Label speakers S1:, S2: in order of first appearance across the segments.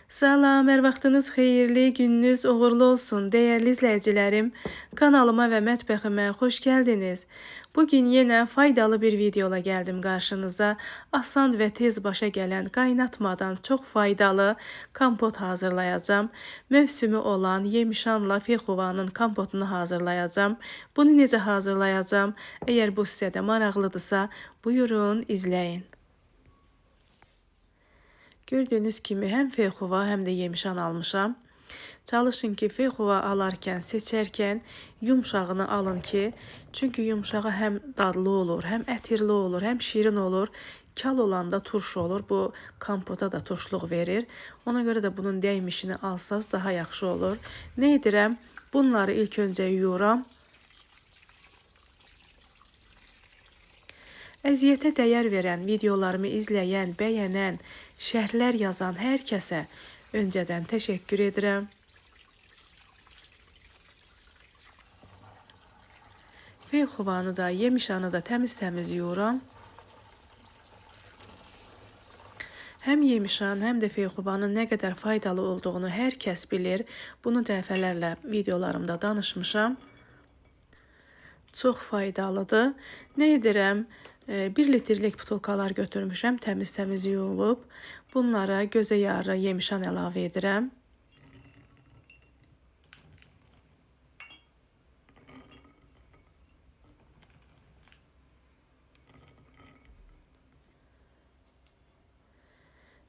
S1: Salam, hər vaxtınız xeyirli, gününüz uğurlu olsun. Dəyərli izləyicilərim, kanalıma və mətbəximə xoş gəldiniz. Bugün yenə faydalı bir videola gəldim qarşınıza. Asan və tez başa gələn, qaynatmadan çox faydalı kompot hazırlayacağım. Mövsümü olan yemişanla fexuvanın kompotunu hazırlayacağım. Bunu necə hazırlayacağım? Əgər bu sizə də maraqlıdırsa, buyurun izləyin. Gördüğünüz kimi həm fexuva, həm də yemişan almışam. Çalışın ki, fexuva alarkən, seçərkən yumşağını alın ki, çünki yumşağı həm dadlı olur, həm ətirli olur, həm şirin olur. Kal olanda turşu olur. Bu kompota da turşluq verir. Ona görə də bunun dəymişini alsaz daha yaxşı olur. Nə edirəm? Bunları ilk öncə yuyuram. Əziyyətə dəyər verən, videolarımı izləyən, bəyənən, şərhlər yazan hər kəsə öncədən təşəkkür edirəm. Fexuvanı da, yemişanı da təmiz-təmiz yuyuram. Həm yemişan, həm də fexuvanın nə qədər faydalı olduğunu hər kəs bilir. Bunu dəfələrlə videolarımda danışmışam. Çox faydalıdır. Nə edirəm? 1 litrlik butulkalar götürmüşəm, təmiz-təmiz yuyulub. Bunlara gözə yarı yemişan əlavə edirəm.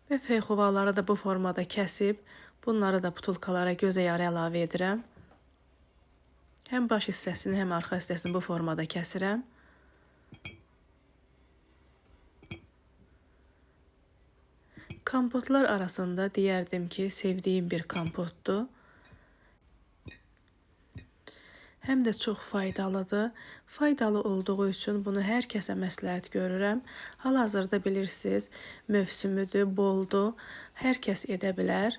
S1: Və fexuvaları da bu formada kəsib, bunları da butulkalara gözə yarı əlavə edirəm. Həm baş hissəsini, həm arxa hissəsini bu formada kəsirəm. Kompotlar arasında deyərdim ki, sevdiyim bir kompotdur. Həm də çox faydalıdır. Faydalı olduğu üçün bunu hər kəsə məsləhət görürəm. Hal-hazırda bilirsiniz, mövsümüdür, boldur. Hər kəs edə bilər.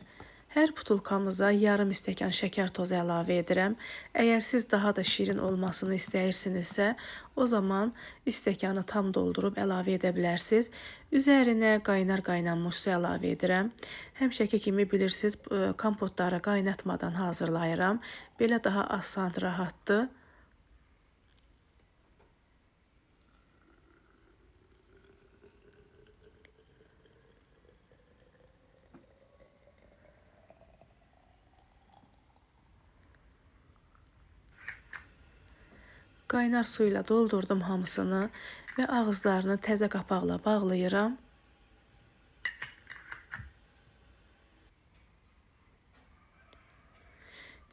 S1: Hər butulkamıza yarım stəkan şəkər tozu əlavə edirəm. Əgər siz daha da şirin olmasını istəyirsinizsə, o zaman stəkanı tam doldurub əlavə edə bilərsiniz. Üzərinə qaynanmış su əlavə edirəm. Həmişəki kimi bilirsiniz, kompotları qaynatmadan hazırlayıram. Belə daha asan, rahatdır. Qaynar suyla doldurdum hamısını və ağızlarını təzə qapaqla bağlayıram.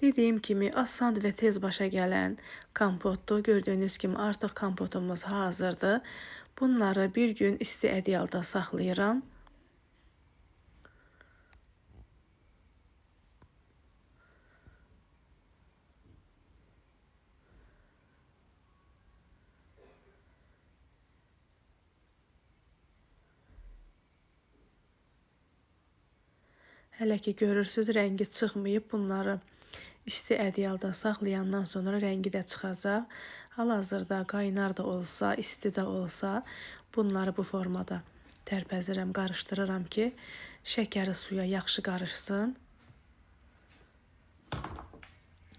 S1: Dediyim kimi asan və tez başa gələn kompotdur. Gördüyünüz kimi artıq kompotumuz hazırdır. Bunları bir gün isti ədyalda saxlayıram. Hələ ki görürsünüz, rəngi çıxmayıb. Bunları isti ədyalda saxlayandan sonra rəngi də çıxacaq. Hal-hazırda qaynar da olsa, isti də olsa bunları bu formada tərpəzirəm, qarışdırıram ki, şəkəri suya yaxşı qarışsın.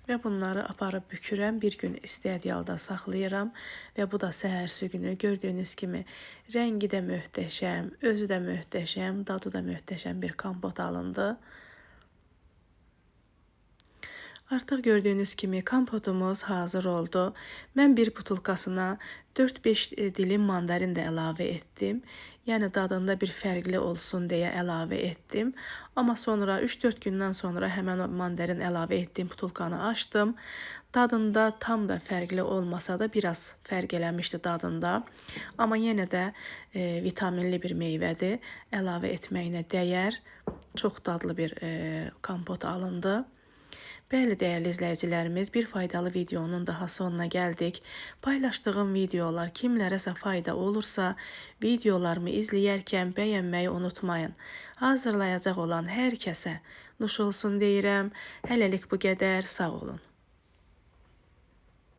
S1: Və bunları aparıb bükürəm, bir gün isti ədyalda saxlayıram və bu da səhərsi günü gördüyünüz kimi rəngi də möhtəşəm, özü də möhtəşəm, dadı da möhtəşəm bir kompot alındı. Artıq gördüyünüz kimi kompotumuz hazır oldu. Mən bir butulkasına 4-5 dilim mandarin də əlavə etdim. Yəni dadında bir fərqli olsun deyə əlavə etdim. Amma sonra 3-4 gündən sonra həmən o mandarin əlavə etdiyim butulkanı açdım. Dadında tam da fərqli olmasa da biraz fərq eləmişdi dadında. Amma yenə də vitaminli bir meyvədir. Əlavə etməyinə dəyər. Çox dadlı bir kompot alındı. Bəli, dəyərli izləyicilərimiz, bir faydalı videonun daha sonuna gəldik. Paylaşdığım videolar kimlərəsə fayda olursa, videolarımı izləyərkən bəyənməyi unutmayın. Hazırlayacaq olan hər kəsə nuş olsun deyirəm. Hələlik bu qədər, sağ olun.